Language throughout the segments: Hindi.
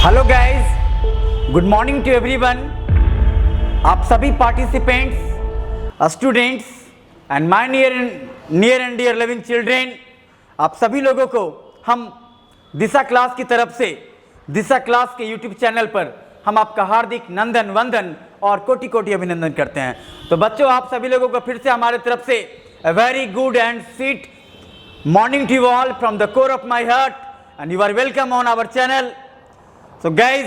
Hello guys, good morning to everyone. आप सभी participants, students and my near and dear living children, आप सभी लोगों को हम दिशा क्लास की तरफ से, दिशा क्लास के यूट्यूब चैनल पर हम आपका हार्दिक नंदन वंदन और कोटि कोटि अभिनंदन करते हैं। तो बच्चों, आप सभी लोगों को फिर से हमारे तरफ से a very good and sweet morning to you all from the core of my heart and you are welcome on our channel. So guys,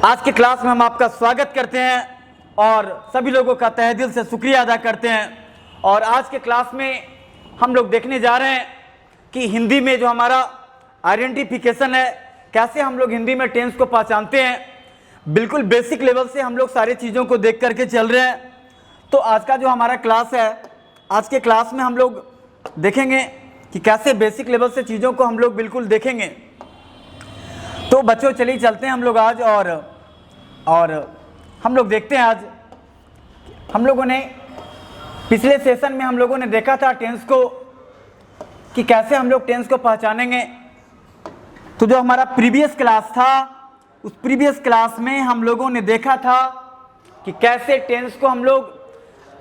आज के क्लास में हम आपका स्वागत करते हैं और सभी लोगों का तहे दिल से शुक्रिया अदा करते हैं। और आज के क्लास में हम लोग देखने जा रहे हैं कि हिंदी में जो हमारा आइडेंटिफिकेशन है, कैसे हम लोग हिंदी में टेंस को पहचानते हैं। बिल्कुल बेसिक लेवल से हम लोग सारी चीज़ों को देख करके चल रहे हैं। तो आज का जो हमारा क्लास है, आज के क्लास में हम लोग देखेंगे कि कैसे बेसिक लेवल से चीज़ों को हम लोग बिल्कुल देखेंगे। तो बच्चों, चलिए चलते हैं हम लोग आज और हम लोग देखते हैं। आज हम लोगों ने पिछले सेशन में हम लोगों ने देखा था टेंस को कि कैसे हम लोग टेंस को पहचानेंगे। तो जो हमारा प्रीवियस क्लास था, उस प्रीवियस क्लास में हम लोगों ने देखा था कि कैसे टेंस को हम लोग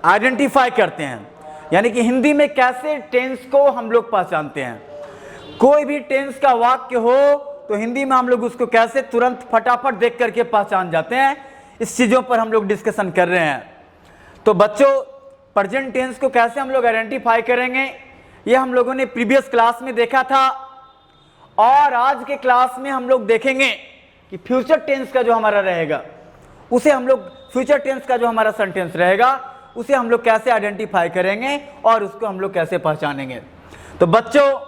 आइडेंटिफाई करते हैं, यानी कि हिंदी में कैसे टेंस को हम लोग पहचानते हैं। कोई भी टेंस का वाक्य हो तो हिंदी में हम लोग उसको कैसे तुरंत फटाफट देख करके पहचान जाते हैं, इस चीज़ों पर हम लोग डिस्कशन कर रहे हैं। तो बच्चों, प्रेजेंट टेंस को कैसे हम लोग आइडेंटिफाई करेंगे, ये हम लोगों ने प्रीवियस क्लास में देखा था। और आज के क्लास में हम लोग देखेंगे कि फ्यूचर टेंस का जो हमारा रहेगा, उसे हम लोग फ्यूचर टेंस का जो हमारा सेंटेंस रहेगा, उसे हम लोग कैसे आइडेंटिफाई करेंगे और उसको हम लोग कैसे पहचानेंगे। तो बच्चों,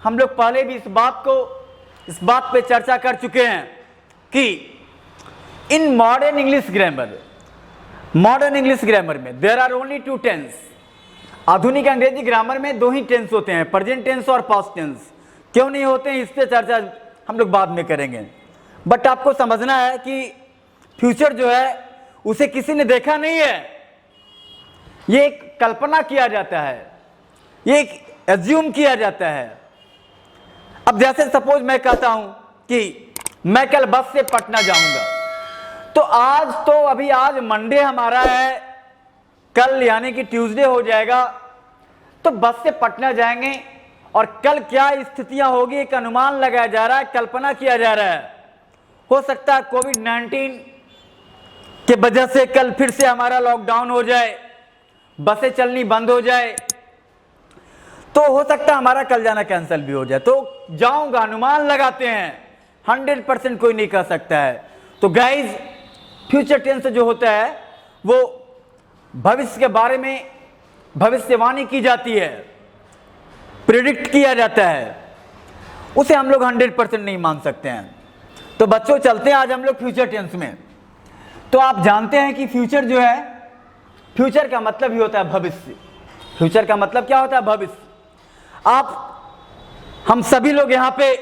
हम लोग पहले भी इस बात पे चर्चा कर चुके हैं कि इन मॉडर्न इंग्लिश ग्रामर में there are only two tenses. आधुनिक अंग्रेजी ग्रामर में दो ही टेंस होते हैं, प्रेजेंट टेंस और पास्ट टेंस। क्यों नहीं होते हैं, इस पे चर्चा हम लोग बाद में करेंगे। बट आपको समझना है कि फ्यूचर जो है उसे किसी ने देखा नहीं है, ये एक कल्पना किया जाता है, ये एक एज्यूम किया जाता है। अब जैसे सपोज मैं कहता हूं कि मैं कल बस से पटना जाऊंगा, तो आज मंडे हमारा है, कल यानी कि ट्यूसडे हो जाएगा, तो बस से पटना जाएंगे और कल क्या स्थितियां होगी एक अनुमान लगाया जा रहा है, कल्पना किया जा रहा है। हो सकता है कोविड-19 के वजह से कल फिर से हमारा लॉकडाउन हो जाए, बसें चलनी बंद हो जाए, तो हो सकता है हमारा कल जाना कैंसिल भी हो जाए। तो जाऊंगा, अनुमान लगाते हैं, 100% कोई नहीं कह सकता है। तो गाइज, फ्यूचर टेंस जो होता है वो भविष्य के बारे में भविष्यवाणी की जाती है, प्रिडिक्ट किया जाता है, उसे हम लोग 100% नहीं मान सकते हैं। तो बच्चों, चलते हैं आज हम लोग फ्यूचर टेंस में। तो आप जानते हैं कि फ्यूचर जो है, फ्यूचर का मतलब ही होता है भविष्य। फ्यूचर का मतलब क्या होता है? भविष्य। हम सभी लोग यहाँ पे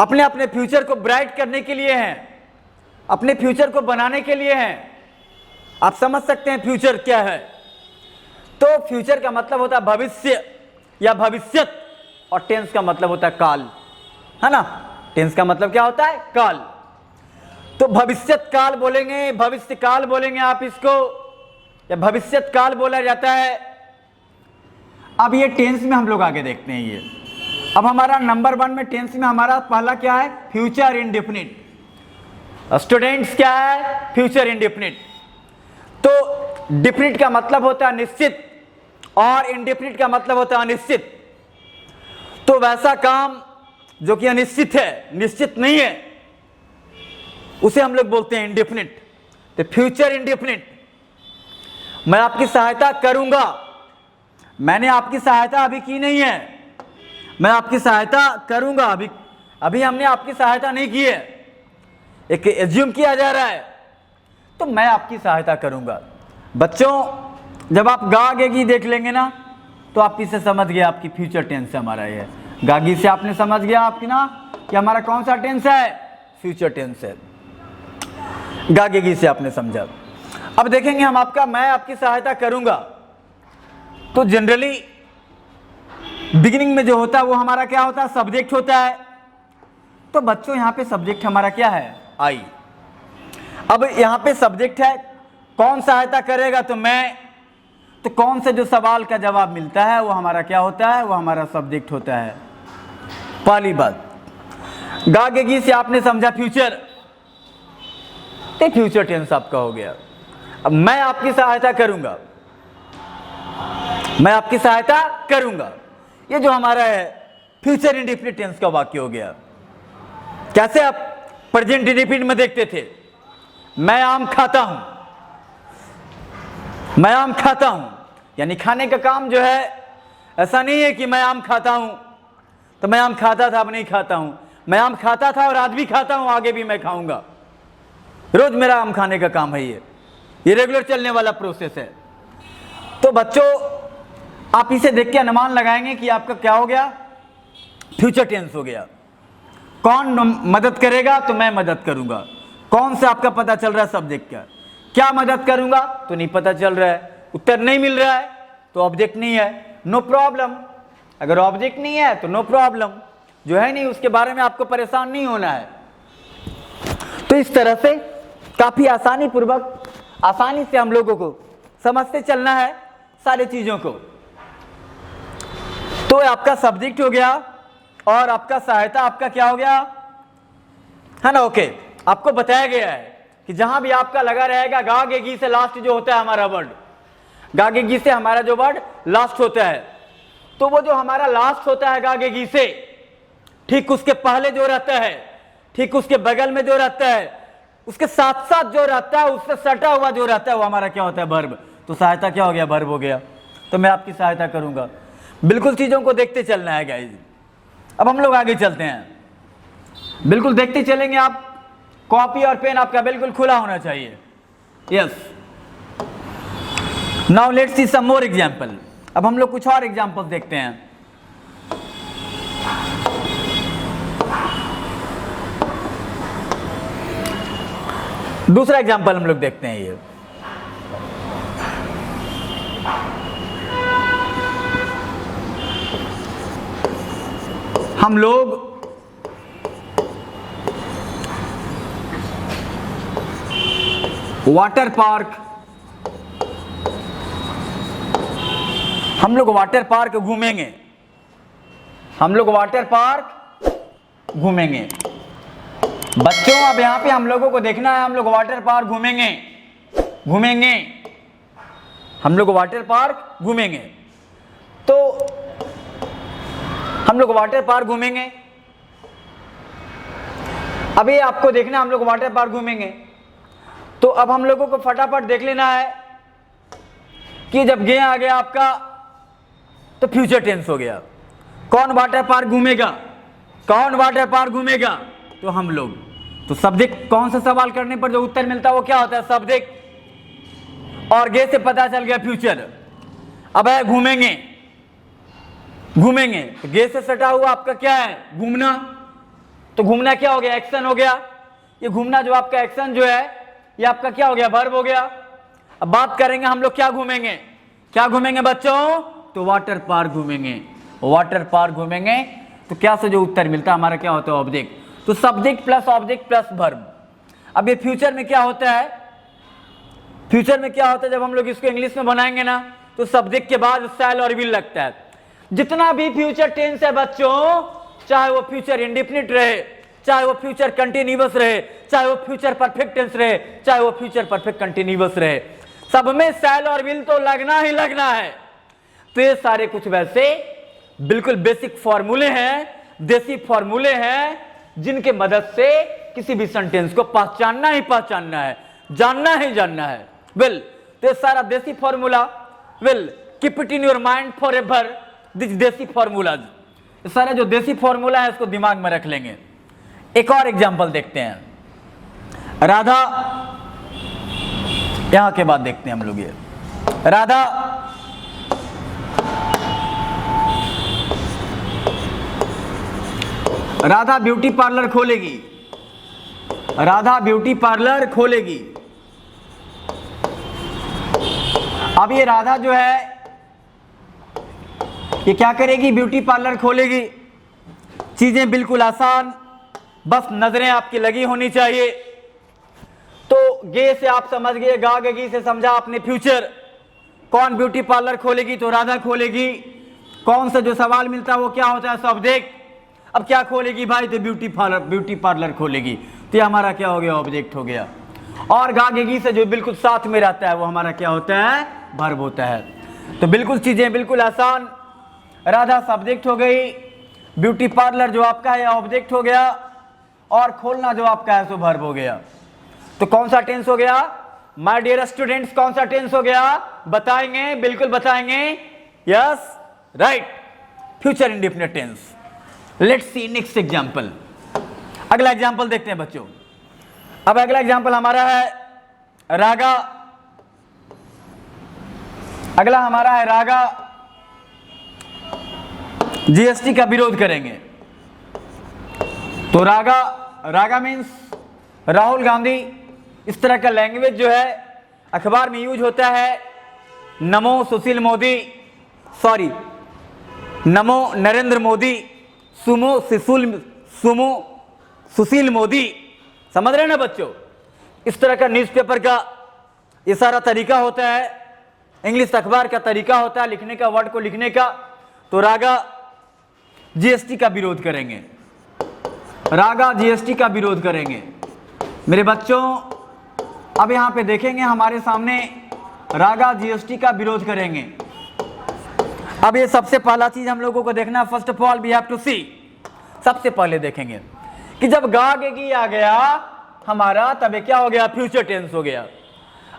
अपने अपने फ्यूचर को ब्राइट करने के लिए हैं, अपने फ्यूचर को बनाने के लिए हैं। आप समझ सकते हैं फ्यूचर क्या है। तो फ्यूचर का मतलब होता है भविष्य या भविष्यत, और टेंस का मतलब होता है काल, है ना। टेंस का मतलब क्या होता है? काल। तो भविष्यत काल बोलेंगे, भविष्य काल बोलेंगे आप इसको, या भविष्यत काल बोला जाता है। अब ये टेंस में हम लोग आगे देखते हैं। ये अब हमारा नंबर 1 में टेंस में हमारा पहला क्या है? Future indefinite. स्टूडेंट्स, क्या है? Future indefinite. तो डिफिनिट का मतलब होता है निश्चित और इंडेफिनिट का मतलब होता है अनिश्चित। तो वैसा काम जो कि अनिश्चित है, निश्चित नहीं है, उसे हम लोग बोलते हैं इंडेफिनिट। तो फ्यूचर इंडेफिनिट, मैं आपकी सहायता करूंगा, मैंने आपकी सहायता अभी की नहीं है, मैं आपकी सहायता करूंगा। अभी हमने आपकी सहायता नहीं की है, एक एज्यूम किया जा रहा है, तो मैं आपकी सहायता करूंगा। बच्चों, जब आप गागी देख लेंगे ना, तो आप इसे समझ गए आपकी फ्यूचर टेंस है हमारा। ये गागी से आपने समझ गया आपकी ना कि हमारा कौन सा टेंस है? फ्यूचर टेंस है। गागी से आपने समझा। अब देखेंगे हम आपका मैं आपकी सहायता करूंगा। तो जनरली बिगिनिंग में जो होता है वो हमारा क्या होता है? सब्जेक्ट होता है। तो बच्चों यहाँ पे सब्जेक्ट हमारा क्या है, आई। अब यहाँ पे सब्जेक्ट है, कौन सहायता करेगा, तो मैं, तो कौन से जो सवाल का जवाब मिलता है वो हमारा क्या होता है, वो हमारा सब्जेक्ट होता है। पहली बात, गागेगी से आपने समझा फ्यूचर, तो फ्यूचर टेंस आपका हो गया। अब मैं आपकी सहायता करूंगा, मैं आपकी सहायता करूंगा, ये जो हमारा है फ्यूचर इंडेफिनिट टेंस का वाक्य हो गया। कैसे आप प्रेजेंट इंडेफिनिट में देखते थे, मैं आम खाता हूं, मैं आम खाता हूं, यानी खाने का काम जो है, ऐसा नहीं है कि मैं आम खाता हूं तो मैं आम खाता था अब नहीं खाता हूं, मैं आम खाता था और आज भी खाता हूं, आगे भी मैं खाऊंगा, रोज मेरा आम खाने का काम है, ये रेगुलर चलने वाला प्रोसेस है। तो बच्चों आप इसे देख के अनुमान लगाएंगे कि आपका क्या हो गया, फ्यूचर टेंस हो गया। कौन मदद करेगा, तो मैं मदद करूंगा। कौन से आपका पता चल रहा है सब्जेक्ट का, क्या मदद करूंगा, तो नहीं पता चल रहा है, उत्तर नहीं मिल रहा है, तो ऑब्जेक्ट नहीं है, नो प्रॉब्लम। अगर ऑब्जेक्ट नहीं है तो नो प्रॉब्लम, जो है नहीं उसके बारे में आपको परेशान नहीं होना है। तो इस तरह से काफी आसानी पूर्वक, आसानी से हम लोगों को समझते चलना है सारी चीजों को। तो आपका सब्जेक्ट हो गया और आपका सहायता आपका क्या हो गया, है ना, ओके। आपको बताया गया है कि जहां भी आपका लगा रहेगा गागेगी से लास्ट जो होता है हमारा वर्ड, गागेगी से हमारा जो वर्ड लास्ट होता है, तो वो जो हमारा लास्ट होता है गागेगी से, ठीक उसके पहले जो रहता है, ठीक उसके बगल में जो रहता है, उसके साथ साथ जो रहता है, उससे सटा हुआ जो रहता है, वो हमारा क्या होता है, वर्ब। तो सहायता क्या हो गया, वर्ब हो गया। तो मैं आपकी सहायता करूंगा। बिल्कुल चीजों को देखते चलना है गाइस। अब हम लोग आगे चलते हैं, बिल्कुल देखते चलेंगे। आप कॉपी और पेन आपका बिल्कुल खुला होना चाहिए। Yes, now let's see some more example. अब हम लोग कुछ और एग्जांपल्स देखते हैं। दूसरा एग्जांपल हम लोग देखते हैं। ये हम लोग वाटर पार्क, हम लोग वाटर पार्क घूमेंगे, हम लोग वाटर पार्क घूमेंगे। बच्चों अब यहां पे हम लोगों को देखना है, हम लोग वाटर पार्क घूमेंगे, घूमेंगे, हम लोग वाटर पार्क घूमेंगे। तो हम लोग वाटर पार्क घूमेंगे, अभी आपको देखना हम लोग वाटर पार्क घूमेंगे। तो अब हम लोगों को फटाफट देख लेना है कि जब गे आ गया आपका तो फ्यूचर टेंस हो गया। कौन वाटर पार्क घूमेगा, कौन वाटर पार्क घूमेगा, तो हम लोग। तो सब्जेक्ट, कौन सा सवाल करने पर जो उत्तर मिलता है वो क्या होता है, सब्जेक्ट। और गे से पता चल गया फ्यूचर। अब है घूमेंगे, घूमेंगे, तो गे से सटा हुआ आपका क्या है, घूमना। तो घूमना क्या हो गया, एक्शन हो गया। ये घूमना जो आपका एक्शन जो है, ये आपका क्या हो गया, वर्ब हो गया। अब बात करेंगे हम लोग क्या घूमेंगे, क्या घूमेंगे बच्चों, तो वाटर पार्क घूमेंगे, वाटर पार्क घूमेंगे। तो क्या से जो उत्तर मिलता है हमारा क्या होता है, ऑब्जेक्ट। तो subject plus object plus verb. अब ये फ्यूचर में क्या होता है, फ्यूचर में क्या होता है, जब हम लोग इसको इंग्लिश में बनाएंगे ना, तो सब्जेक्ट के बाद शैल और विल लगता है। जितना भी फ्यूचर टेंस है बच्चों, चाहे वो फ्यूचर इंडेफिनिट रहे, चाहे वो फ्यूचर कंटिन्यूअस रहे, चाहे वो फ्यूचर परफेक्ट टेंस रहे, चाहे वो फ्यूचर परफेक्ट कंटिन्यूअस रहे, सब में शैल और विल तो लगना ही लगना है। तो ये सारे कुछ वैसे बिल्कुल बेसिक फॉर्मूले हैं, देसी फॉर्मूले हैं, जिनके मदद से किसी भी सेंटेंस को पहचानना ही पहचानना है, जानना ही जानना है। वेल, तो ये सारा देसी formula, well keep it in your mind for ever, this देसी फॉर्मूलाज। सारे जो देसी फॉर्मूला है उसको दिमाग में रख लेंगे। एक और एग्जांपल देखते हैं। राधा, यहां के बाद देखते हैं हम लोग ये राधा, राधा ब्यूटी पार्लर खोलेगी, राधा ब्यूटी पार्लर खोलेगी। अब ये राधा जो है ये क्या करेगी, ब्यूटी पार्लर खोलेगी। चीजें बिल्कुल आसान, बस नजरें आपकी लगी होनी चाहिए। तो गे से आप समझ गए, गा गी से समझा आपने फ्यूचर। कौन ब्यूटी पार्लर खोलेगी? तो राधा खोलेगी। कौन सा जो सवाल मिलता है वो क्या होता है? सब्जेक्ट। अब क्या खोलेगी भाई? तो ब्यूटी पार्लर खोलेगी। तो ये हमारा क्या हो गया? ऑब्जेक्ट हो गया। और गागेगी से जो बिल्कुल साथ में रहता है वो हमारा क्या होता है? वर्ब होता है। तो बिल्कुल चीजें बिल्कुल आसान। राधा सब्जेक्ट हो गई, ब्यूटी पार्लर जो आपका है ऑब्जेक्ट हो गया, और खोलना जो आपका है सो वर्ब हो गया। तो कौन सा टेंस हो गया माय डियर स्टूडेंट्स? कौन सा टेंस हो गया? बताएंगे, बिल्कुल बताएंगे। Yes, right, future indefinite tense. Let's see next example. अगला एग्जांपल देखते हैं बच्चों। अब अगला एग्जांपल हमारा है रागा। अगला हमारा है रागा। जीएसटी का विरोध करेंगे। तो रागा मीन्स राहुल गांधी। इस तरह का लैंग्वेज जो है अखबार में यूज होता है। नमो सुशील मोदी, सॉरी नमो नरेंद्र मोदी, सुमो सुशील मोदी। समझ रहे हैं ना बच्चों? इस तरह का न्यूज़पेपर का ये सारा तरीका होता है, इंग्लिश अखबार का तरीका होता है लिखने का, वर्ड को लिखने का। तो रागा जीएसटी का विरोध करेंगे। रागा जीएसटी का विरोध करेंगे। मेरे बच्चों अब यहां पे देखेंगे हमारे सामने रागा जीएसटी का विरोध करेंगे। अब ये सबसे पहला चीज हम लोगों को देखना, first of all we have to see. सबसे पहले देखेंगे कि जब गागेगी आ गया हमारा, तब ये क्या हो गया? फ्यूचर टेंस हो गया।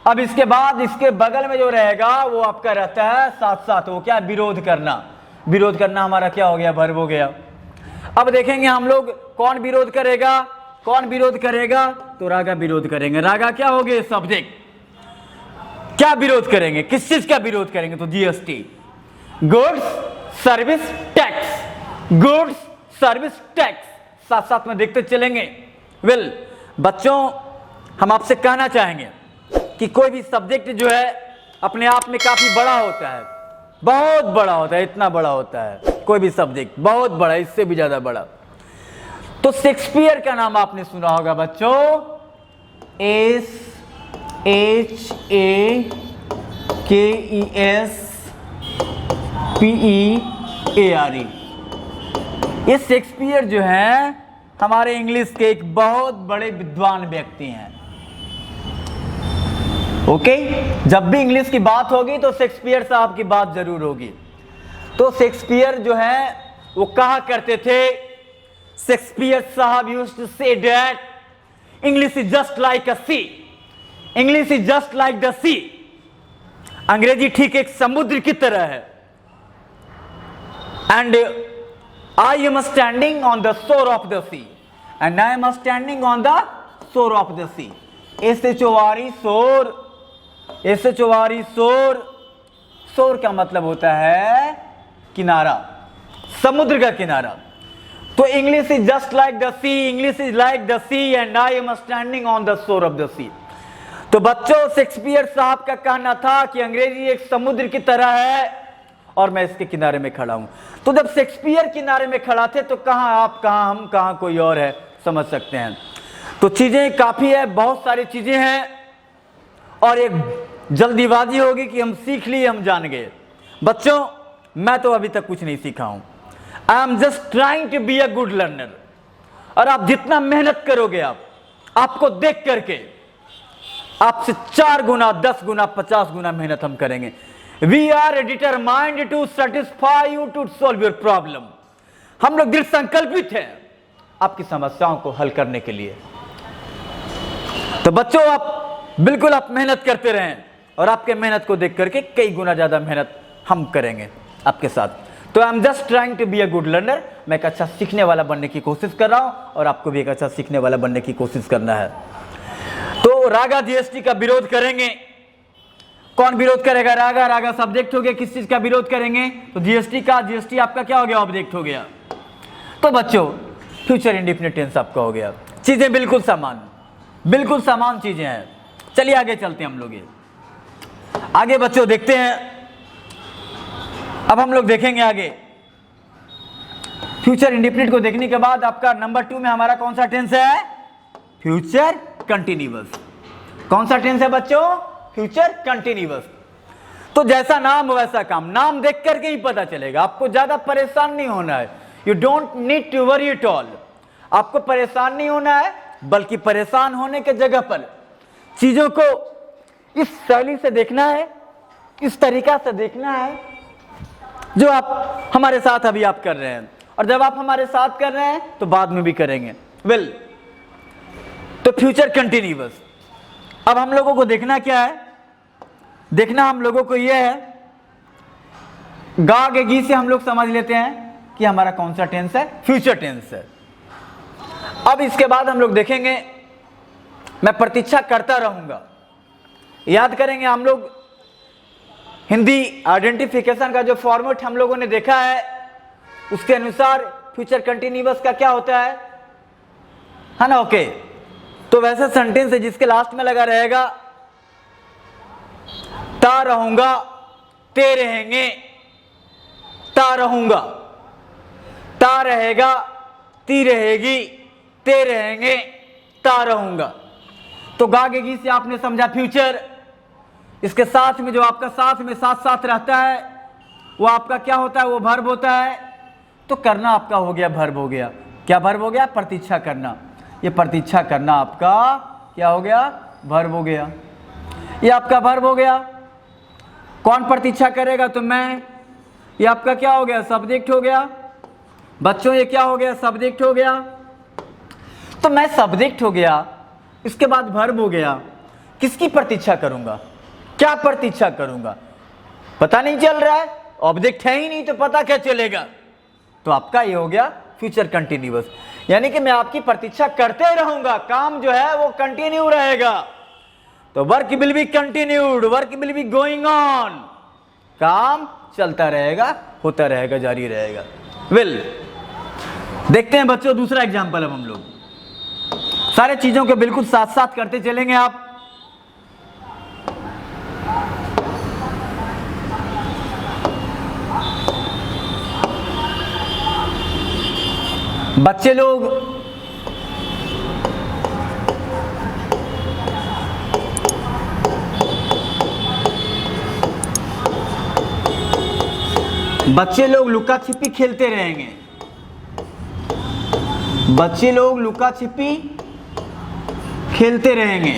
अब इसके बाद इसके बगल में जो रहेगा वो आपका रहता है साथ साथ, वो क्या? विरोध करना। विरोध करना हमारा क्या हो गया? वर्ब हो गया। अब देखेंगे हम लोग कौन विरोध करेगा? कौन विरोध करेगा? तो रागा विरोध करेंगे। रागा क्या हो गए? सब्जेक्ट। क्या विरोध करेंगे? किस चीज का विरोध करेंगे? तो GST, goods service tax. Goods service tax साथ साथ में देखते चलेंगे। वेल बच्चों, हम आपसे कहना चाहेंगे कि कोई भी सब्जेक्ट जो है अपने आप में काफी बड़ा होता है, बहुत बड़ा होता है, इतना बड़ा होता है कोई भी सब्जेक्ट, बहुत बड़ा, इससे भी ज्यादा बड़ा। तो शेक्सपियर का नाम आपने सुना होगा बच्चों, SHAKESPEARE। ये शेक्सपियर जो है हमारे इंग्लिश के एक बहुत बड़े विद्वान व्यक्ति हैं। ओके, जब भी इंग्लिश की बात होगी तो शेक्सपियर साहब की बात जरूर होगी। तो शेक्सपियर जो है वो कहा करते थे, शेक्सपियर साहब used to say that English is just like a sea. English is just like the sea. अंग्रेजी ठीक एक समुद्र की तरह है। And I am standing on the shore of the sea, and I am standing on the shore of the sea. ऐसे चौवारी शोर, ऐसे चौवारी शोर। शोर का मतलब होता है किनारा, समुद्र का किनारा। तो English is just like the sea, English is like the sea, and I am standing on the shore of the sea. तो बच्चों, शेक्सपियर साहब का कहना था कि अंग्रेजी एक समुद्र की तरह है और मैं इसके किनारे में खड़ा हूं। तो जब शेक्सपियर किनारे में खड़ा थे तो कहां आप, कहां हम, कहां कोई और है, समझ सकते हैं। तो चीजें काफी है, बहुत सारी चीजें हैं, और एक जल्दीबाजी होगी कि हम सीख लिए, हम जान गए। बच्चों, मैं तो अभी तक कुछ नहीं सीखा हूं। I am just trying to be a good learner. और आप जितना मेहनत करोगे, आपको देख करके आपसे 4 गुना, 10 गुना, 50 गुना मेहनत हम करेंगे। We are determined to satisfy you, to solve your problem. हम लोग दृढ़ संकल्पित हैं आपकी समस्याओं को हल करने के लिए। तो बच्चों, आप बिल्कुल आप मेहनत करते रहें, और आपके मेहनत को देख करके कई गुना ज्यादा मेहनत हम करेंगे आपके साथ। तो I am just trying to be a good learner. मैं एक अच्छा सीखने वाला बनने की कोशिश कर रहा हूं, और आपको भी एक अच्छा सीखने वाला बनने की कोशिश करना है। तो रागा जीएसटी का विरोध करेंगे। कौन विरोध करेगा? रागा। रागा सब्जेक्ट हो गया। किस चीज का विरोध करेंगे? तो जीएसटी का। जीएसटी आपका क्या हो गया? ऑब्जेक्ट हो गया। तो बच्चों, फ्यूचर इंडेफिनिट टेंस आपका हो गया। चीजें बिल्कुल समान, बिल्कुल समान चीजें हैं। चलिए आगे चलते हैं हम लोग। आगे बच्चों देखते हैं। अब हम लोग देखेंगे आगे फ्यूचर इंडेफिनिट को देखने के बाद आपका नंबर 2 में हमारा कौन सा टेंस है? Future continuous. कौन सा टेंस है बच्चों? Future continuous. तो जैसा नाम वैसा काम, नाम देख करके ही पता चलेगा, आपको ज्यादा परेशान नहीं होना है। You don't need to worry at all. आपको परेशान नहीं होना है, बल्कि परेशान होने के जगह पर चीजों को इस शैली से देखना है, इस तरीका से देखना है जो आप हमारे साथ अभी आप कर रहे हैं, और जब आप हमारे साथ कर रहे हैं तो बाद में भी करेंगे। वेल, तो फ्यूचर कंटिन्यूअस। अब हम लोगों को देखना क्या है? देखना हम लोगों को यह है, गा गे गी से हम लोग समझ लेते हैं कि हमारा कौन सा टेंस है? फ्यूचर टेंस है। अब इसके बाद हम लोग देखेंगे, मैं प्रतीक्षा करता रहूंगा। याद करेंगे हम लोग हिंदी आइडेंटिफिकेशन का जो फॉर्मेट हम लोगों ने देखा है, उसके अनुसार फ्यूचर कंटिन्यूअस का क्या होता है ना? ओके, तो वैसा सेंटेंस है जिसके लास्ट में लगा रहेगा ता रहूंगा, ते रहेंगे, ता रहूंगा, ता रहेगा, ती रहेगी, ते रहेंगे, ता रहूंगा। तो गागेगी से आपने समझा फ्यूचर। इसके साथ में जो आपका साथ में साथ साथ रहता है वो आपका क्या होता है? वो वर्ब होता है। तो करना आपका हो गया, वर्ब हो गया। क्या वर्ब हो गया? प्रतीक्षा करना। ये प्रतीक्षा करना आपका क्या हो गया? वर्ब हो गया। ये आपका वर्ब हो गया। कौन प्रतीक्षा करेगा? तो मैं। ये आपका क्या हो गया? सब्जेक्ट हो गया। बच्चों ये क्या हो गया? सब्जेक्ट हो गया। तो मैं सब्जेक्ट हो गया, इसके बाद वर्ब हो गया। किसकी प्रतीक्षा करूंगा? क्या प्रतीक्षा करूंगा? पता नहीं चल रहा है, ऑब्जेक्ट है ही नहीं तो पता क्या चलेगा? तो आपका ये हो गया फ्यूचर कंटिन्यूअस, यानी कि मैं आपकी प्रतीक्षा करते रहूंगा, काम जो है वो कंटिन्यू रहेगा। तो work will be continued, work will be going on, काम चलता रहेगा, होता रहेगा, जारी रहेगा। वेल, देखते हैं बच्चों दूसरा एग्जांपल। अब हम लोग सारे चीजों को बिल्कुल साथ साथ करते चलेंगे। आप बच्चे लोग लुका छिपी खेलते रहेंगे। बच्चे लोग लुका छिपी खेलते रहेंगे।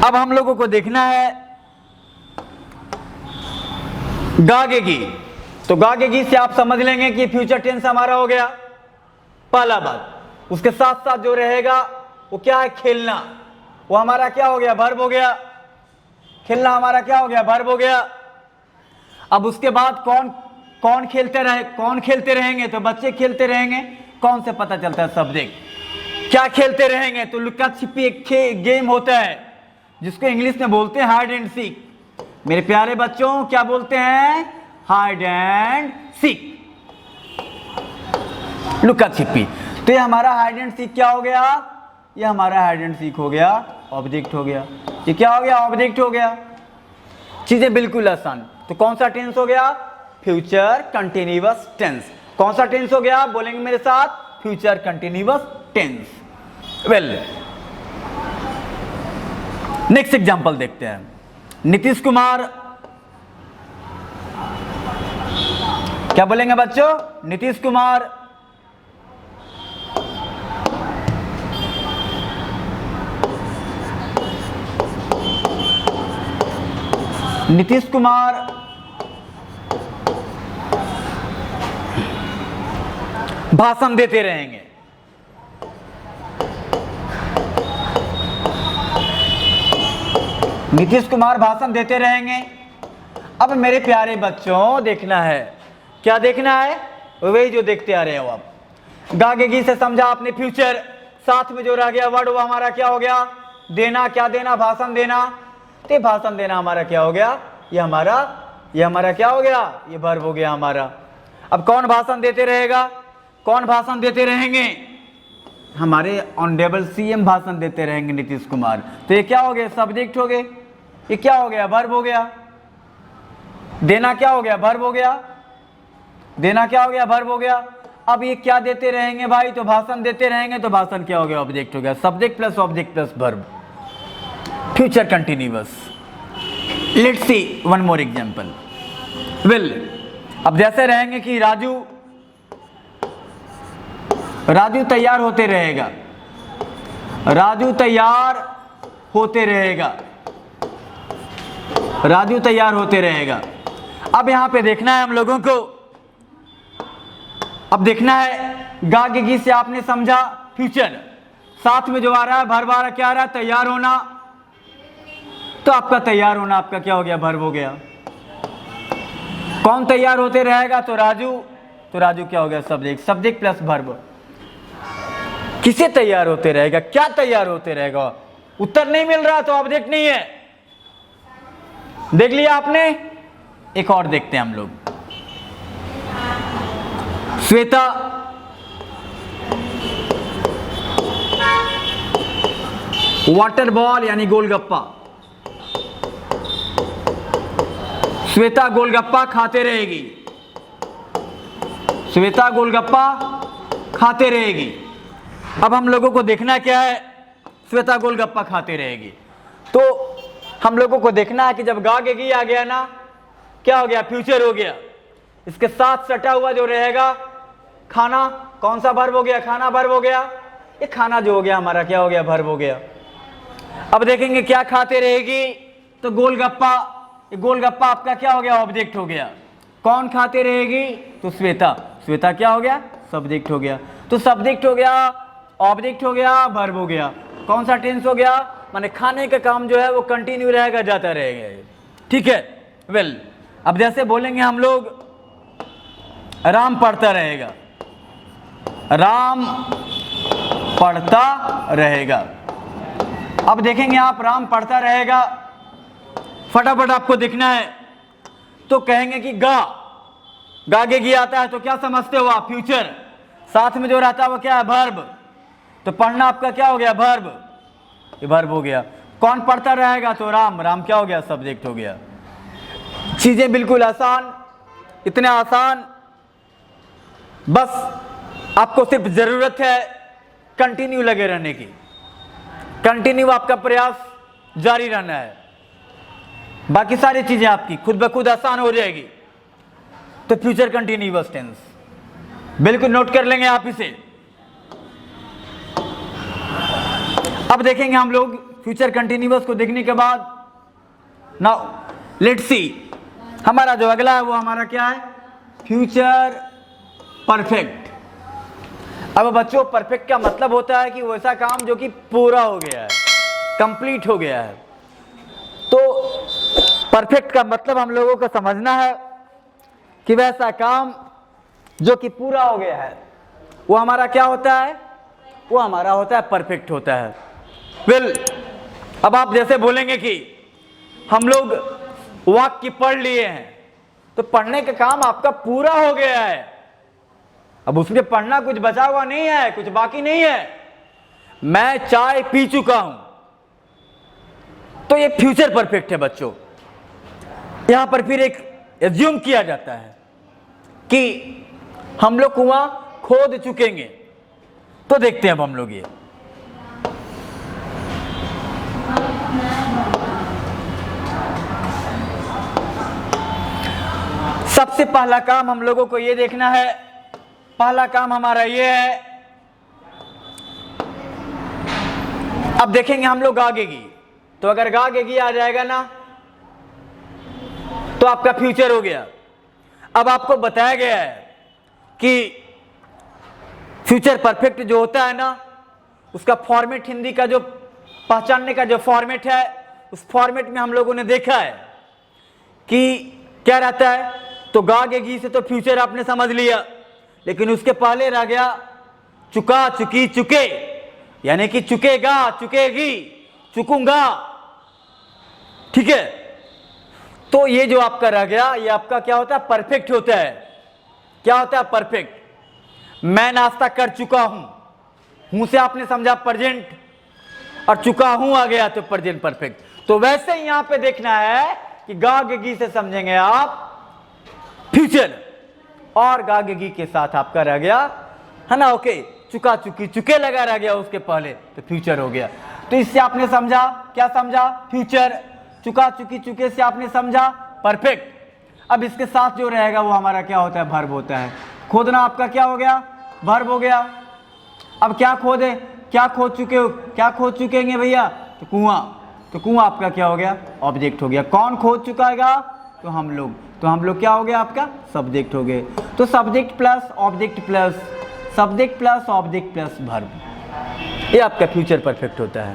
अब हम लोगों को देखना है गागेगी। तो गागेगी से आप समझ लेंगे कि फ्यूचर टेंस हमारा हो गया पहला बात। उसके साथ साथ जो रहेगा वो क्या है? खेलना। वो हमारा क्या हो गया? वर्ब हो गया। खेलना हमारा क्या हो गया? वर्ब हो गया। अब उसके बाद कौन खेलते रहेंगे? तो बच्चे खेलते रहेंगे। कौन से पता चलता है? सब्जेक्ट। क्या खेलते रहेंगे? तो लुका छिपी एक गेम होता है जिसको इंग्लिश में बोलते हैं हाइड एंड सीक। मेरे प्यारे बच्चों, क्या बोलते हैं? हाइड एंड सीक, लुका छिपी। तो ये हमारा हाइड एंड सीक क्या हो गया? ये हमारा हाइड एंड सीक हो गया, ऑब्जेक्ट हो गया। ये क्या हो गया? ऑब्जेक्ट हो गया। चीजें बिल्कुल आसान। तो कौन सा टेंस हो गया? Future continuous tense. कौन सा टेंस हो गया? बोलेंगे मेरे साथ, future continuous tense. Well, next example देखते हैं। नीतीश कुमार, क्या बोलेंगे बच्चों? नीतीश कुमार। नीतीश कुमार भाषण देते रहेंगे। नीतीश कुमार भाषण देते रहेंगे। अब मेरे प्यारे बच्चों देखना है, क्या देखना है? वही जो देखते आ रहे हो आप। गागेगी से समझा आपने फ्यूचर, साथ में जो रह गया वर्ड वो हमारा क्या हो गया? देना। क्या देना? भाषण देना। तो भाषण देना हमारा क्या हो गया? ये हमारा क्या हो गया? ये वर्ब हो गया हमारा। अब कौन भाषण देते रहेगा? कौन भाषण देते रहेंगे? हमारे ऑनरेबल सीएम भाषण देते रहेंगे, नीतीश कुमार। तो ये क्या हो गया? सब्जेक्ट हो गए। ये क्या हो गया? वर्ब हो गया। देना क्या हो गया, वर्ब हो गया। देना क्या हो गया, वर्ब हो गया। अब ये क्या देते रहेंगे भाई, तो भाषण देते रहेंगे, तो भाषण क्या हो गया, ऑब्जेक्ट हो गया। Subject plus object plus verb, future continuous. Let's see one more example. Well, अब जैसे रहेंगे कि राजू तैयार होते रहेगा, राजू तैयार होते रहेगा, राजू तैयार होते रहेगा। अब यहां पे देखना है हम लोगों को, अब देखना है गागी से आपने समझा फ्यूचर, साथ में जो आ रहा है वर्ब आ रहा, क्या आ रहा है, तैयार होना। तो आपका तैयार होना आपका क्या हो गया, वर्ब हो गया। कौन तैयार होते रहेगा, तो राजू क्या हो गया, सब्जेक्ट। Subject plus verb. किसे तैयार होते रहेगा, क्या तैयार होते रहेगा, उत्तर नहीं मिल रहा तो ऑब्जेक्ट नहीं है। देख लिया आपने, एक और देखते हैं हम लोग। श्वेता वाटर बॉल यानी गोलगप्पा, श्वेता गोलगप्पा खाते रहेगी, श्वेता गोलगप्पा खाते रहेगी। अब हम लोगों को देखना क्या है, श्वेता गोलगप्पा खाते रहेगी। तो हम लोगों को देखना है कि जब गागेगी आ गया ना, क्या हो गया, फ्यूचर हो गया। इसके साथ सटा हुआ जो रहेगा खाना, कौन सा वर्ब हो गया, खाना वर्ब हो गया। ये खाना जो हो गया हमारा क्या हो गया, वर्ब हो गया। अब देखेंगे क्या खाते रहेगी, तो गोलगप्पा। ये गोलगप्पा आपका क्या हो गया, ऑब्जेक्ट हो गया। कौन खाते रहेगी, तो श्वेता। श्वेता क्या हो गया, सब्जेक्ट हो गया। तो सब्जेक्ट हो गया, ऑब्जेक्ट हो गया, वर्ब हो गया। कौन सा टेंस हो गया, माने खाने का काम जो है वो कंटिन्यू रहेगा, जाता रहेगा। ठीक है। वेल, अब जैसे बोलेंगे हम लोग राम पढ़ता रहेगा, राम पढ़ता रहेगा। अब देखेंगे आप, राम पढ़ता रहेगा, फटाफट आपको देखना है। तो कहेंगे कि गागेगी आता है, तो क्या समझते हो आप, फ्यूचर। साथ में जो रहता है वो क्या है, वर्ब। तो पढ़ना आपका क्या हो गया, वर्ब, ये वर्ब हो गया। कौन पढ़ता रहेगा, तो राम। राम क्या हो गया, सब्जेक्ट हो गया। चीजें बिल्कुल आसान, इतने आसान, बस आपको सिर्फ जरूरत है कंटिन्यू लगे रहने की, कंटिन्यू आपका प्रयास जारी रहना है। बाकी सारी चीजें आपकी खुद ब खुद आसान हो जाएगी। तो फ्यूचर कंटिन्यूअस टेंस बिल्कुल नोट कर लेंगे आप इसे। अब देखेंगे हम लोग फ्यूचर कंटिन्यूअस को देखने के बाद, नाउ लेट्स सी हमारा जो अगला है वो हमारा क्या है, फ्यूचर परफेक्ट। अब बच्चों, परफेक्ट का मतलब होता है कि वो ऐसा काम जो कि पूरा हो गया है, कंप्लीट हो गया है। तो परफेक्ट का मतलब हम लोगों को समझना है कि वैसा काम जो कि पूरा हो गया है वो हमारा क्या होता है, वो हमारा होता है परफेक्ट होता है। वेल, अब आप जैसे बोलेंगे कि हम लोग वाक्य पढ़ लिए हैं, तो पढ़ने का काम आपका पूरा हो गया है। अब उसमें पढ़ना कुछ बचा हुआ नहीं है, कुछ बाकी नहीं है। मैं चाय पी चुका हूं, तो ये फ्यूचर परफेक्ट है बच्चों। यहां पर फिर एक एज्यूम किया जाता है कि हम लोग कुआं खोद चुकेंगे। तो देखते हैं अब हम लोग ये सबसे पहला काम हम लोगों को ये देखना है, पहला काम हमारा ये है। अब देखेंगे हम लोग गागेगी, तो अगर गागेगी आ जाएगा ना तो आपका फ्यूचर हो गया। अब आपको बताया गया है कि फ्यूचर परफेक्ट जो होता है ना, उसका फॉर्मेट, हिंदी का जो पहचानने का जो फॉर्मेट है, उस फॉर्मेट में हम लोगों ने देखा है कि क्या रहता है। तो गागेगी से तो फ्यूचर आपने समझ लिया, लेकिन उसके पहले रह गया चुका, चुकी, चुके, यानी कि चुकेगा, चुकेगी, चुकूंगा। ठीक है। तो ये जो आपका रह गया, ये आपका क्या होता है, परफेक्ट होता है। क्या होता है, परफेक्ट। मैं नाश्ता कर चुका हूं, हूं से आपने समझा प्रेजेंट, और चुका हूं आ गया तो प्रेजेंट परफेक्ट। तो वैसे ही यहां पे देखना है कि गागेगी से समझेंगे आप फ्यूचर, और गागेगी के साथ आपका रह गया है ना, ओके, चुका चुकी चुके लगा रह गया उसके पहले, तो फ्यूचर हो गया। तो इससे आपने समझा, क्या समझा, फ्यूचर, चुका चुकी चुके से आपने समझा परफेक्ट। अब इसके साथ जो रहेगा वो हमारा क्या होता है, वर्ब होता है। खोदना आपका क्या हो गया, वर्ब हो गया। अब क्या खोदे, क्या खोद चुके हो, क्या खोद चुकेंगे भैया, तो कुआं, तो कुआं आपका क्या हो गया, ऑब्जेक्ट हो गया। कौन खोद चुकाएगा, तो हम लोग, तो हम लोग क्या हो गया आपका, सब्जेक्ट हो गए। तो subject plus object plus subject plus object plus verb, ये आपका फ्यूचर परफेक्ट होता है।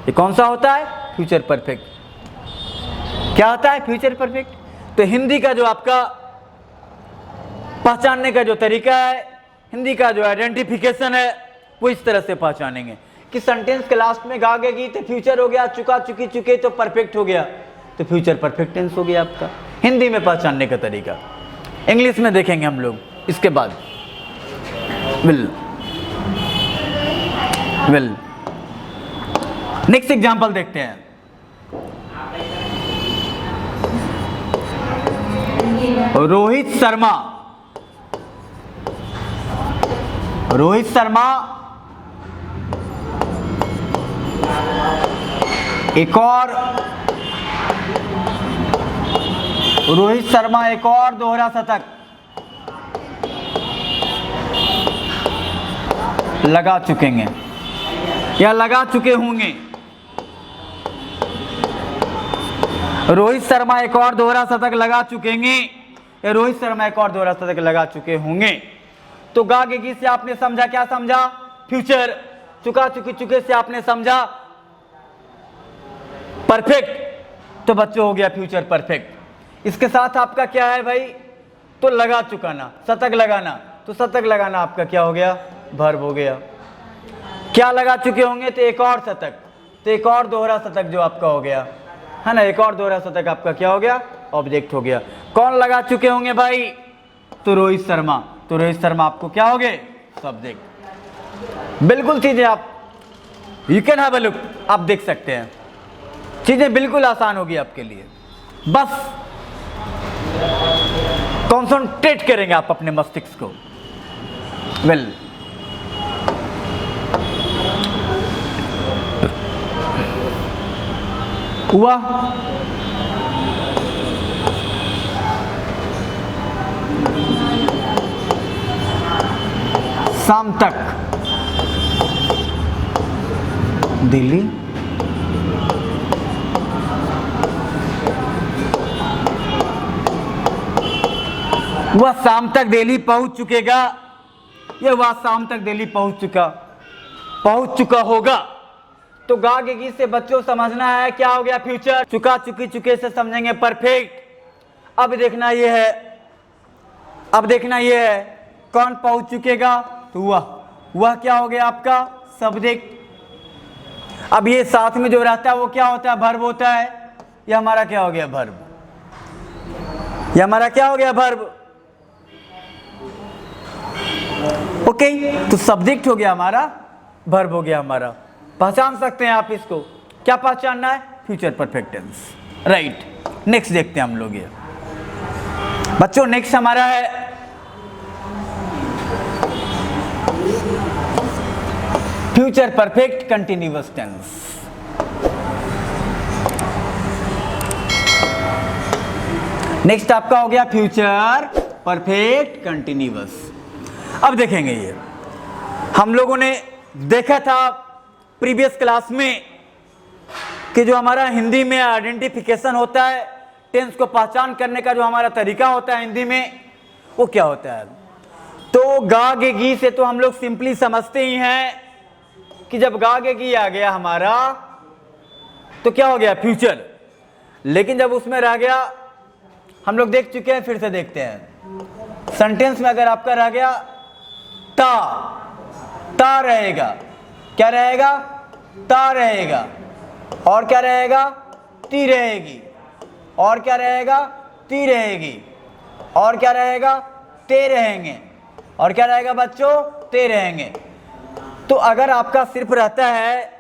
ये कौन सा होता है, फ्यूचर परफेक्ट। क्या होता है, फ्यूचर परफेक्ट। तो हिंदी का जो आपका पहचानने का जो तरीका है, हिंदी का जो आइडेंटिफिकेशन है, वो इस तरह से पहचानेंगे कि सेंटेंस के लास्ट में गागेगी तो फ्यूचर हो गया, चुका चुकी चुके तो परफेक्ट हो गया, तो फ्यूचर परफेक्ट टेंस हो गया आपका। हिंदी में पहचानने का तरीका, इंग्लिश में देखेंगे हम लोग इसके बाद। विल नेक्स्ट एग्जांपल देखते हैं। रोहित शर्मा, रोहित शर्मा एक और, रोहित शर्मा एक और दोहरा शतक लगा चुकेंगे या लगा चुके होंगे। रोहित शर्मा एक और दोहरा शतक लगा चुकेंगे या रोहित शर्मा एक और दोहरा शतक लगा चुके होंगे। तो गागेगी से आपने समझा, क्या समझा, फ्यूचर। चुका चुकी चुके से आपने समझा परफेक्ट, तो बच्चों हो गया फ्यूचर परफेक्ट। इसके साथ आपका क्या है भाई, तो लगा चुकाना, शतक लगाना, तो शतक लगाना आपका क्या हो गया, वर्ब हो गया। क्या लगा चुके होंगे, तो एक और शतक, तो एक और दोहरा शतक जो आपका हो गया है ना, एक और दोहरा शतक आपका क्या हो गया, ऑब्जेक्ट हो गया। कौन लगा चुके होंगे भाई, तो रोहित शर्मा, तो रोहित शर्मा आपको क्या हो गए, सब्जेक्ट। बिल्कुल चीजें आप you can have a look, आप देख सकते हैं, चीजें बिल्कुल आसान होगी आपके लिए। बस कॉन्सेंट्रेट करेंगे आप अपने मस्तिष्क को। वेल हुआ, शाम तक दिल्ली, वह शाम तक दिल्ली पहुंच चुकेगा, या वह शाम तक दिल्ली पहुंच चुका होगा। तो गागेगी से बच्चों समझना है क्या हो गया, फ्यूचर। चुका चुकी चुके से समझेंगे परफेक्ट। अब देखना ये है, अब देखना ये है कौन पहुंच चुकेगा, तो वह क्या हो गया आपका, सब्जेक्ट। अब ये साथ में जो रहता है वो क्या होता है, वर्ब होता है। ये हमारा क्या हो गया, वर्ब। ये हमारा क्या हो गया, वर्ब। ओके, तो सब्जेक्ट हो गया हमारा, वर्ब हो गया हमारा। पहचान सकते हैं आप इसको, क्या पहचानना है, future perfect tense, right. Next देखते हैं हम लोग ये बच्चों। नेक्स्ट हमारा है future perfect continuous tense. Next आपका हो गया फ्यूचर परफेक्ट कंटिन्यूअस। अब देखेंगे ये हम लोगों ने देखा था प्रीवियस क्लास में कि जो हमारा हिंदी में आइडेंटिफिकेशन होता है, टेंस को पहचान करने का जो हमारा तरीका होता है हिंदी में, वो क्या होता है। तो गागेगी से तो हम लोग सिंपली समझते ही हैं कि जब गागेगी आ गया हमारा तो क्या हो गया, फ्यूचर। लेकिन जब उसमें रह गया, हम लोग देख चुके हैं, फिर से देखते हैं। सेंटेंस में अगर आपका रह गया ता रहेगा, क्या रहेगा, ता रहेगा, और क्या रहेगा, ती रहेगी, और क्या रहेगा, ती रहेगी, और क्या रहेगा, ते रहेंगे, और क्या रहेगा बच्चों, ते रहेंगे। तो अगर आपका सिर्फ रहता है,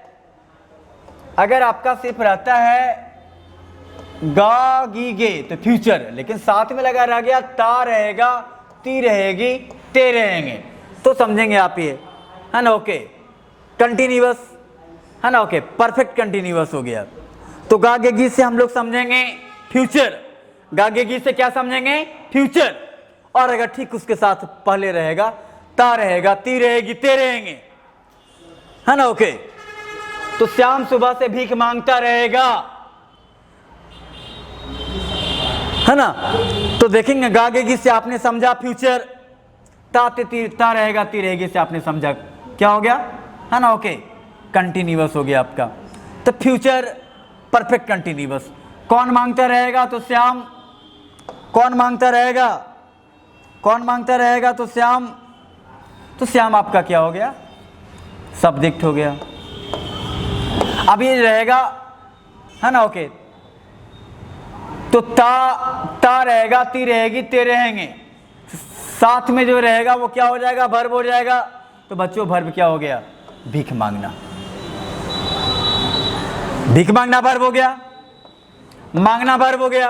अगर आपका सिर्फ रहता है गा गी गे तो फ्यूचर, लेकिन साथ में लगा रह गया ता रहेगा, ती रहेगी, ते रहेंगे, तो समझेंगे आप ये, है ना। ओके, कंटिन्यूअस, है ना। ओके, परफेक्ट कंटिन्यूअस हो गया। तो गा गे गी से हम लोग समझेंगे फ्यूचर, गा गे गी से क्या समझेंगे, फ्यूचर। और अगर ठीक उसके साथ पहले रहेगा ता रहेगा, ती रहेगी, ते रहेंगे, है ना। ओके, तो श्याम सुबह से भीख मांगता रहेगा, है ना। तो देखेंगे गा गे गी से आपने समझा फ्यूचर, ता रहेगा, ती रहेगी से आपने समझा क्या हो गया, है ना। ओके, कंटिन्यूअस हो गया आपका। तो फ्यूचर परफेक्ट कंटिन्यूअस। कौन मांगता रहेगा, तो श्याम। कौन मांगता रहेगा, कौन मांगता रहेगा, तो श्याम। तो श्याम आपका क्या हो गया, सब्जेक्ट हो गया। अब ये रहेगा, है ना। ओके, तो ता रहेगा, ती रहेगी, ते रहेंगे, साथ में जो रहेगा वो क्या हो जाएगा, वर्ब हो जाएगा। तो बच्चों वर्ब क्या हो गया, भीख मांगना। भीख मांगना वर्ब हो गया, मांगना वर्ब हो गया,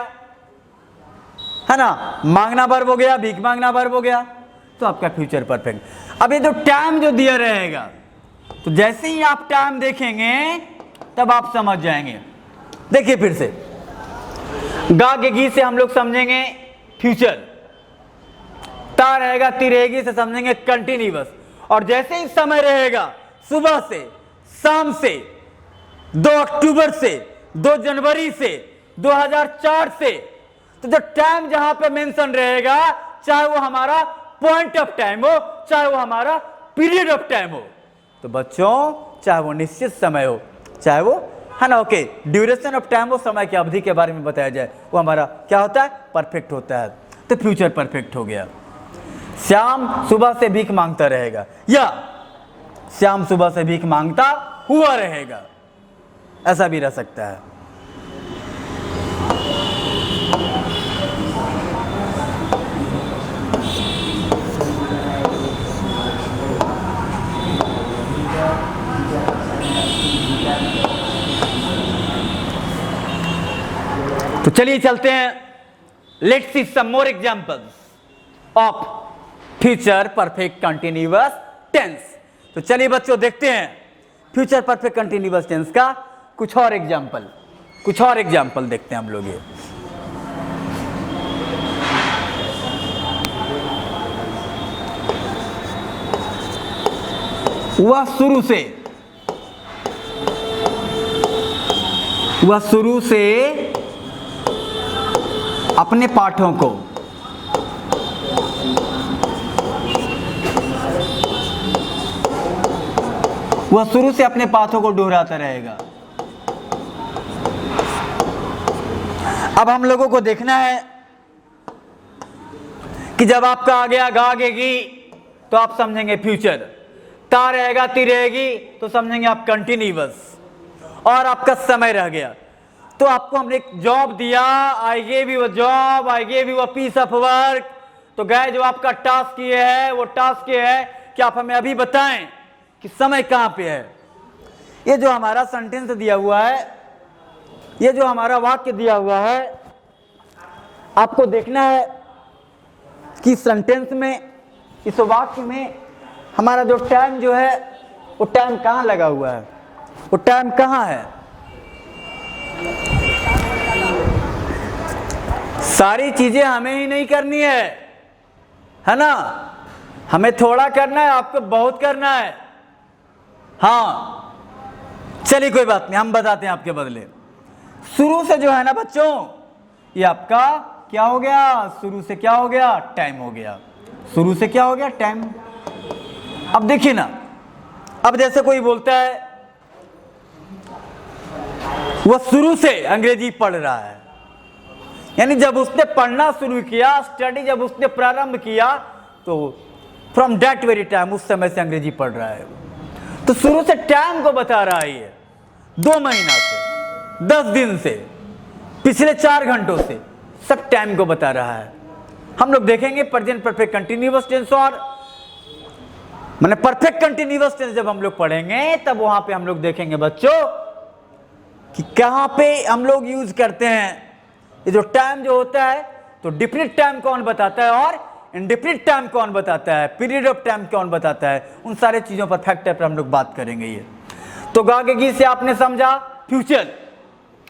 है ना। मांगना वर्ब हो गया, भीख मांगना वर्ब हो गया, तो आपका फ्यूचर परफेक्ट। अब ये जो टाइम जो दिया रहेगा, तो जैसे ही आप टाइम देखेंगे तब आप समझ जाएंगे। देखिए फिर से, गा गे गी से हम लोग समझेंगे फ्यूचर, ता रहेगा, ती रहेगी से समझेंगे कंटिन्यूअस। और जैसे ही समय रहेगा, सुबह से, शाम से, 2 अक्टूबर से, 2 जनवरी से, 2004 से, तो जो टाइम जहां पे मेंशन रहेगा, चाहे वो हमारा पॉइंट ऑफ टाइम हो, चाहे वो हमारा पीरियड ऑफ टाइम हो, तो बच्चों चाहे वो निश्चित समय हो, चाहे वो, है ना। ओके, ड्यूरेशन ऑफ टाइम, वो समय की अवधि के बारे में बताया जाए, वो हमारा क्या होता है, परफेक्ट होता है। तो फ्यूचर परफेक्ट हो गया। श्याम सुबह से भीख मांगता रहेगा, या श्याम सुबह से भीख मांगता हुआ रहेगा, ऐसा भी रह सकता है। तो चलिए चलते हैं, let's see some more examples of future perfect continuous tense. तो चलिए बच्चों देखते हैं फ्यूचर परफेक्ट कंटिन्यूअस टेंस का कुछ और एग्जांपल देखते हैं हम लोग। ये वह शुरू से अपने पाठों को दोहराता रहेगा। अब हम लोगों को देखना है कि जब आपका आ गया गा गे गी, तो आप समझेंगे फ्यूचर, ता रहेगा, ती रहेगी, तो समझेंगे आप कंटिन्यूअस, और आपका समय रह गया। तो आपको हमने एक जॉब दिया, I gave you a job, I gave you a piece of work. तो गए, जो आपका टास्क ये है, वो टास्क ये है कि आप हमें अभी बताएं कि समय कहां पे है। ये जो हमारा सेंटेंस दिया हुआ है, ये जो हमारा वाक्य दिया हुआ है, आपको देखना है कि सेंटेंस में, इस वाक्य में हमारा जो टाइम जो है, वो टाइम कहां लगा हुआ है, वो टाइम कहां है। सारी चीजें हमें ही नहीं करनी है ना, हमें थोड़ा करना है, आपको बहुत करना है। हाँ चलिए कोई बात नहीं, हम बताते हैं आपके बदले। शुरू से जो है ना बच्चों, ये आपका क्या हो गया, शुरू से क्या हो गया, टाइम हो गया। शुरू से क्या हो गया, टाइम। अब देखिए ना, अब जैसे कोई बोलता है वह शुरू से अंग्रेजी पढ़ रहा है, यानी जब उसने पढ़ना शुरू किया, स्टडी जब उसने प्रारंभ किया, तो फ्रॉम दैट वेरी टाइम, उस समय से अंग्रेजी पढ़ रहा है। तो शुरू से टाइम को बता रहा है, ये 2 महीना से, 10 दिन से, पिछले 4 घंटों से, सब टाइम को बता रहा है। हम लोग देखेंगे प्रेजेंट परफेक्ट कंटिन्यूअस टेंस, और माने परफेक्ट कंटिन्यूअस टेंस जब हम लोग पढ़ेंगे, तब वहां पे हम लोग देखेंगे बच्चों कि कहाँ पे हम लोग यूज करते हैं। ये जो टाइम जो होता है तो डिफिनिट टाइम कौन बताता है और इंडेफिनिट टाइम कौन बताता है, पीरियड ऑफ टाइम कौन बताता है, उन सारे चीज़ों पर फैक्टर पर हम लोग बात करेंगे। ये तो गा के गी से आपने समझा फ्यूचर।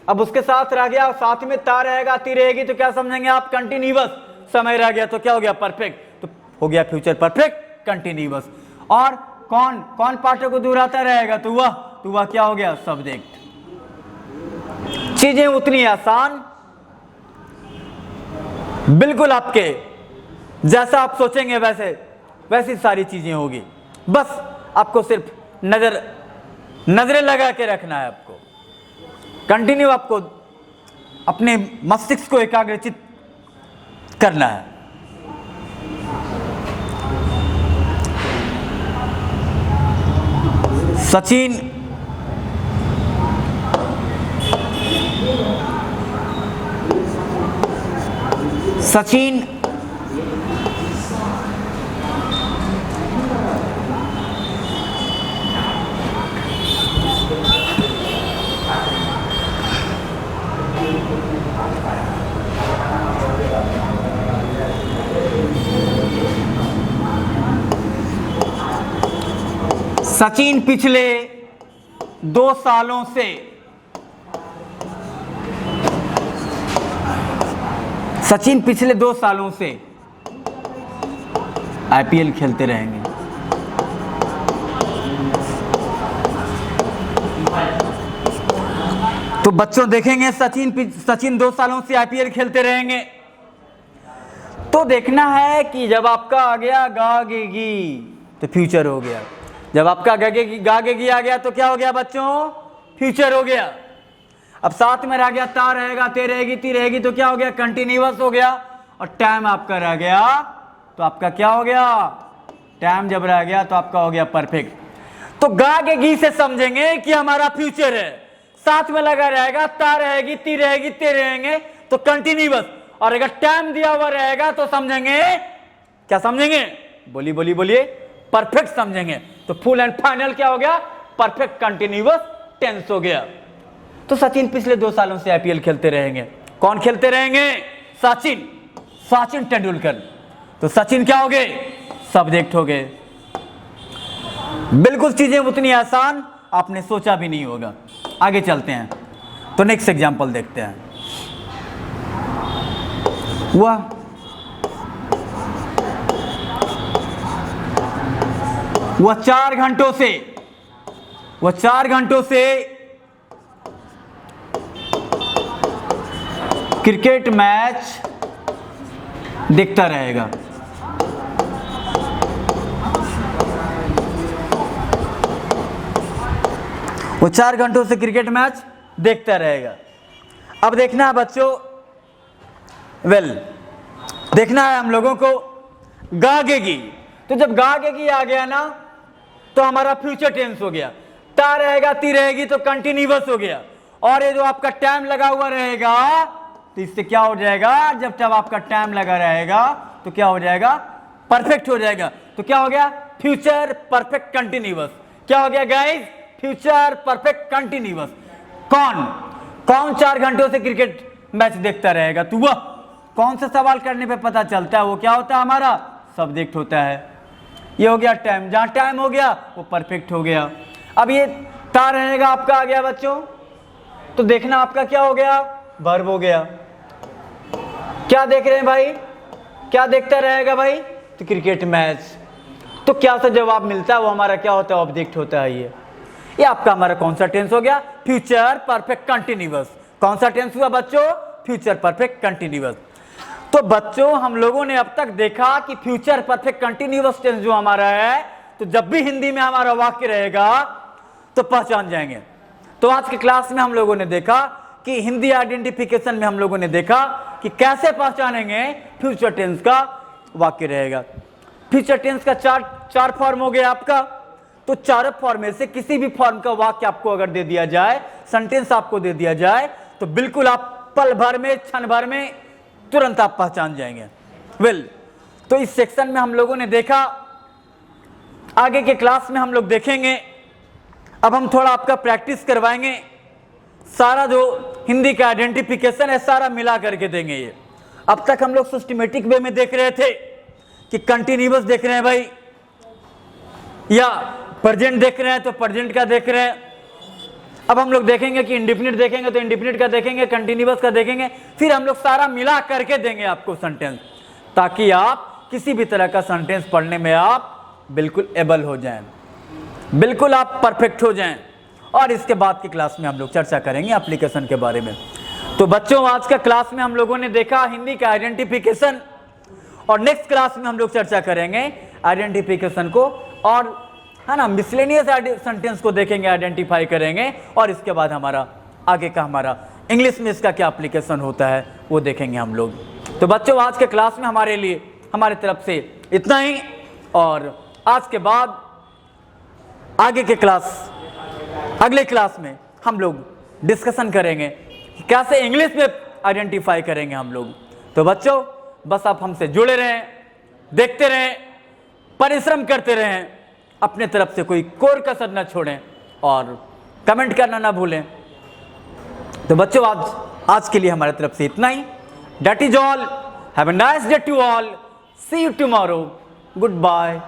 अब उसके साथ रह गया, साथ में ता रहेगा, ती रहेगी, तो क्या समझेंगे आप, कंटिन्यूअस समय रह गया, तो क्या हो गया, परफेक्ट, तो हो गया फ्यूचर परफेक्ट कंटिन्यूअस। और कौन कौन पार्टों को दोहराता रहेगा, तो वह क्या हो गया, सब्जेक्ट। चीजें उतनी आसान, बिल्कुल आपके जैसा आप सोचेंगे वैसी सारी चीजें होगी। बस आपको सिर्फ नजरें लगा के रखना है, आपको कंटिन्यू आपको अपने मस्तिष्क को एकाग्रचित करना है। सचिन सचिन पिछले 2 सालों से आईपीएल खेलते रहेंगे। तो बच्चों देखेंगे सचिन 2 सालों से आईपीएल खेलते रहेंगे, तो देखना है कि जब आपका आ गया गागेगी तो फ्यूचर हो गया, जब आपका गागेगी आ गया तो क्या हो गया बच्चों, फ्यूचर हो गया। अब साथ में रह गया ता रहेगा, ते रहेगी, ती रहेगी, तो क्या हो गया, कंटिन्यूअस हो गया। और टाइम आपका रह गया तो आपका क्या हो गया, टाइम जब रह गया तो आपका हो गया परफेक्ट। तो गागेगी से समझेंगे कि हमारा फ्यूचर है, साथ में लगा रहेगा ता रहेगी, ती रहेगी, ते रहेंगे, तो कंटिन्यूअस। और अगर टाइम दिया हुआ रहेगा तो समझेंगे, क्या समझेंगे, बोलिए, परफेक्ट समझेंगे। तो फुल एंड फाइनल क्या हो गया, परफेक्ट कंटिन्यूअस टेंस हो गया। तो सचिन पिछले 2 सालों से आईपीएल खेलते रहेंगे। कौन खेलते रहेंगे, सचिन तेंदुलकर। तो सचिन क्या हो गए, सब्जेक्ट हो गए। बिल्कुल चीजें उतनी आसान आपने सोचा भी नहीं होगा। आगे चलते हैं, तो नेक्स्ट एग्जांपल देखते हैं। वह 4 घंटों से क्रिकेट मैच देखता रहेगा। वो 4 घंटों से क्रिकेट मैच देखता रहेगा। अब देखना है बच्चों, देखना है हम लोगों को गागेगी। तो जब गागेगी आ गया ना तो हमारा फ्यूचर टेंस हो गया, ता रहेगा, ती रहेगी, तो कंटिन्यूअस हो गया। और ये जो आपका टाइम लगा हुआ रहेगा तो इससे क्या हो जाएगा, जब आपका टाइम लगा रहेगा तो क्या हो जाएगा, परफेक्ट हो जाएगा। तो क्या हो गया, फ्यूचर परफेक्ट कंटिन्यूअस। क्या हो गया गाइस, फ्यूचर परफेक्ट कंटिन्यूअस। कौन 4 घंटों से क्रिकेट मैच देखता रहेगा, तो वह कौन सा सवाल करने पे पता चलता है, वो क्या होता है, हमारा सब्जेक्ट होता है। ये हो गया टाइम, जहां टाइम हो गया वो परफेक्ट हो गया। अब ये ता रहेगा आपका आ गया बच्चों, तो देखना आपका क्या हो गया, वर्ब हो गया। क्या देख रहे हैं भाई, क्या देखता रहेगा भाई, तो क्रिकेट मैच। तो क्या सा जवाब मिलता है, वो हमारा क्या होता है, ऑब्जेक्ट होता है। ये आपका हमारा कौन सा टेंस हो गया, फ्यूचर परफेक्ट कंटिन्यूअस। कौन सा टेंस हुआ बच्चों, फ्यूचर परफेक्ट कंटिन्यूअस। तो बच्चों हम लोगों ने अब तक देखा कि फ्यूचर परफेक्ट कंटिन्यूअस टेंस जो हमारा है, तो जब भी हिंदी में हमारा वाक्य रहेगा तो पहचान जाएंगे। तो आज की क्लास में हम लोगों ने देखा कि हिंदी आइडेंटिफिकेशन में हम लोगों ने देखा कि कैसे पहचानेंगे फ्यूचर टेंस का वाक्य रहेगा। फ्यूचर टेंस का चार फॉर्म हो गया आपका। तो चारों फॉर्म में से किसी भी फॉर्म का वाक्य आपको अगर दे दिया जाए, सेंटेंस आपको दे दिया जाए, तो बिल्कुल आप पल भर में, क्षण भर में तुरंत आप पहचान जाएंगे। तो इस सेक्शन में हम लोगों ने देखा, आगे के क्लास में हम लोग देखेंगे। अब हम थोड़ा आपका प्रैक्टिस करवाएंगे सारा जो हिंदी का आइडेंटिफिकेशन है सारा मिला करके देंगे ये। अब तक हम लोग सिस्टमेटिक वे में देख रहे थे कि कंटिन्यूअस देख रहे हैं भाई, या प्रेजेंट देख रहे हैं तो प्रेजेंट का देख रहे हैं। अब हम लोग देखेंगे कि इंडेफिनिट देखेंगे तो इंडेफिनिट का देखेंगे, कंटिन्यूअस का देखेंगे, फिर हम लोग सारा मिला करके देंगे आपको सेंटेंस, ताकि आप किसी भी तरह का सेंटेंस पढ़ने में आप बिल्कुल एबल हो जाएं, बिल्कुल आप परफेक्ट हो जाएं। और इसके बाद की क्लास में हम लोग चर्चा करेंगे एप्लीकेशन के बारे में। तो बच्चों, आज का क्लास में हम लोगों ने देखा हिंदी का आइडेंटिफिकेशन, और नेक्स्ट क्लास में हम लोग चर्चा करेंगे आइडेंटिफिकेशन को, और है ना मिसलेनियस सेंटेंस को देखेंगे, आइडेंटिफाई करेंगे, और इसके बाद हमारा आगे का हमारा इंग्लिश में इसका क्या एप्लीकेशन होता है वो देखेंगे हम लोग। तो बच्चों, आज के क्लास में हमारे लिए हमारे तरफ से इतना ही, और आज के बाद आगे के क्लास, अगले क्लास में हम लोग डिस्कशन करेंगे कि कैसे इंग्लिश में आइडेंटिफाई करेंगे हम लोग। तो बच्चों, बस आप हमसे जुड़े रहें, देखते रहें, परिश्रम करते रहें, अपने तरफ से कोई कोर कसर न छोड़ें, और कमेंट करना ना भूलें। तो बच्चों, आज के लिए हमारे तरफ से इतना ही। That is all. Have a nice day to all. See you tomorrow. Goodbye.